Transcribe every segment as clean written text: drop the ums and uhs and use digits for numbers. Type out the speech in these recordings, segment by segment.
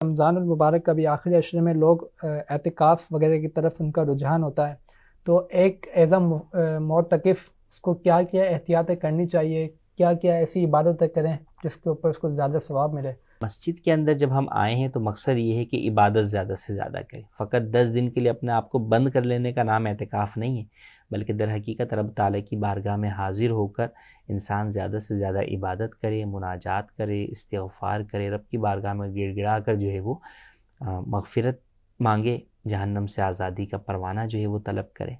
رمضان المبارک کا بھی آخری عشرے میں لوگ اعتکاف وغیرہ کی طرف ان کا رجحان ہوتا ہے، تو ایک ایز اے معتکف اس کو کیا کیا احتیاطیں کرنی چاہیے، کیا کیا ایسی عبادتیں کریں جس کے اوپر اس کو زیادہ ثواب ملے؟ مسجد کے اندر جب ہم آئے ہیں تو مقصد یہ ہے کہ عبادت زیادہ سے زیادہ کریں. فقط 10 دن کے لیے اپنے آپ کو بند کر لینے کا نام اعتکاف نہیں ہے، بلکہ در حقیقت رب تعالیٰ کی بارگاہ میں حاضر ہو کر انسان زیادہ سے زیادہ عبادت کرے، مناجات کرے، استغفار کرے، رب کی بارگاہ میں گڑ گڑا کر جو ہے وہ مغفرت مانگے، جہنم سے آزادی کا پروانہ جو ہے وہ طلب کرے.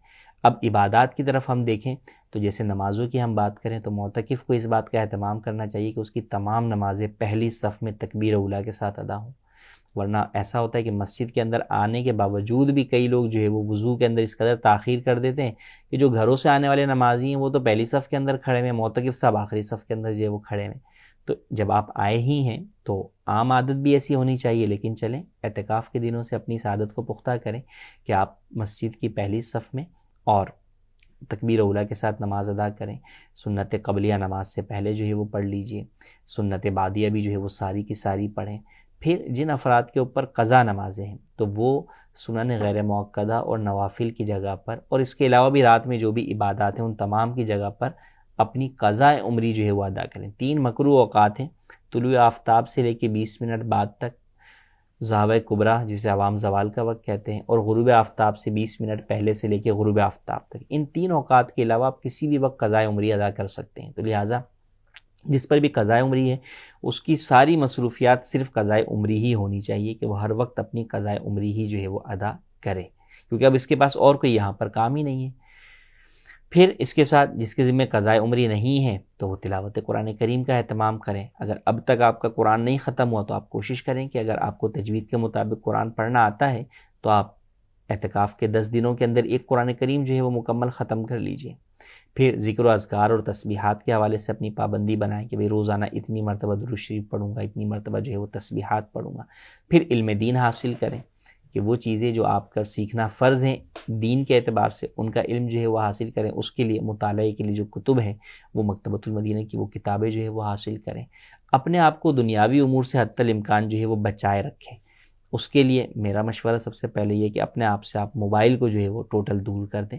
اب عبادات کی طرف ہم دیکھیں تو جیسے نمازوں کی ہم بات کریں تو معتکف کو اس بات کا اہتمام کرنا چاہیے کہ اس کی تمام نمازیں پہلی صف میں تکبیر اولیٰ کے ساتھ ادا ہوں. ورنہ ایسا ہوتا ہے کہ مسجد کے اندر آنے کے باوجود بھی کئی لوگ جو ہے وہ وضو کے اندر اس قدر تاخیر کر دیتے ہیں کہ جو گھروں سے آنے والے نمازی ہیں وہ تو پہلی صف کے اندر کھڑے ہیں، معتکف صاحب آخری صف کے اندر جو ہے وہ کھڑے ہیں. تو جب آپ آئے ہی ہیں تو عام عادت بھی ایسی ہونی چاہیے، لیکن چلیں اعتکاف کے دنوں سے اپنی اس عادت کو پختہ کریں کہ آپ مسجد کی پہلی صف میں اور تکبیر اولیٰ کے ساتھ نماز ادا کریں. سنت قبلیہ نماز سے پہلے جو ہے وہ پڑھ لیجئے، سنت بعدیہ بھی جو ہے وہ ساری کی ساری پڑھیں. پھر جن افراد کے اوپر قضا نمازیں ہیں تو وہ سنن غیر مؤکدہ اور نوافل کی جگہ پر، اور اس کے علاوہ بھی رات میں جو بھی عبادات ہیں ان تمام کی جگہ پر اپنی قضاء عمری جو ہے وہ ادا کریں. 3 مکروہ اوقات ہیں: طلوع آفتاب سے لے کے 20 منٹ بعد تک، زاویہ کبریٰ جسے عوام زوال کا وقت کہتے ہیں، اور غروب آفتاب سے 20 منٹ پہلے سے لے کے غروب آفتاب تک. ان 3 اوقات کے علاوہ آپ کسی بھی وقت قضاء عمری ادا کر سکتے ہیں. تو لہٰذا جس پر بھی قضاء عمری ہے اس کی ساری مصروفیات صرف قضاء عمری ہی ہونی چاہیے کہ وہ ہر وقت اپنی قضاء عمری ہی جو ہے وہ ادا کرے، کیونکہ اب اس کے پاس اور کوئی یہاں پر کام ہی نہیں ہے. پھر اس کے ساتھ جس کے ذمہ قضاء عمری نہیں ہے تو وہ تلاوت قرآن کریم کا اہتمام کریں. اگر اب تک آپ کا قرآن نہیں ختم ہوا تو آپ کوشش کریں کہ اگر آپ کو تجوید کے مطابق قرآن پڑھنا آتا ہے تو آپ اعتکاف کے 10 دنوں کے اندر ایک قرآن کریم جو ہے وہ مکمل ختم کر لیجئے. پھر ذکر و اذکار اور تسبیحات کے حوالے سے اپنی پابندی بنائیں کہ بھئی روزانہ اتنی مرتبہ درود شریف پڑھوں گا، اتنی مرتبہ جو ہے وہ تسبیحات پڑھوں گا. پھر علم دین حاصل کریں کہ وہ چیزیں جو آپ کا سیکھنا فرض ہیں دین کے اعتبار سے ان کا علم جو ہے وہ حاصل کریں. اس کے لیے مطالعے کے لیے جو کتب ہیں وہ مکتبۃ المدینہ کی وہ کتابیں جو ہے وہ حاصل کریں. اپنے آپ کو دنیاوی امور سے حتی الامکان جو ہے وہ بچائے رکھیں. اس کے لیے میرا مشورہ سب سے پہلے یہ کہ اپنے آپ سے آپ موبائل کو جو ہے وہ ٹوٹل دور کر دیں.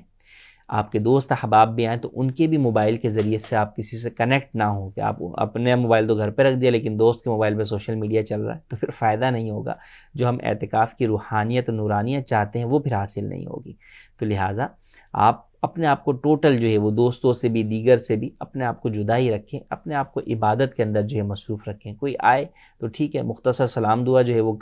آپ کے دوست احباب بھی آئیں تو ان کے بھی موبائل کے ذریعے سے آپ کسی سے کنیکٹ نہ ہوں کہ آپ اپنے موبائل تو گھر پہ رکھ دیا لیکن دوست کے موبائل پہ سوشل میڈیا چل رہا ہے، تو پھر فائدہ نہیں ہوگا. جو ہم اعتکاف کی روحانیت و نورانیت چاہتے ہیں وہ پھر حاصل نہیں ہوگی. تو لہٰذا آپ اپنے آپ کو ٹوٹل جو ہے وہ دوستوں سے بھی دیگر سے بھی اپنے آپ کو جدا ہی رکھیں، اپنے آپ کو عبادت کے اندر جو ہے مصروف رکھیں. کوئی آئے تو ٹھیک ہے، مختصر سلام دعا جو ہے وہ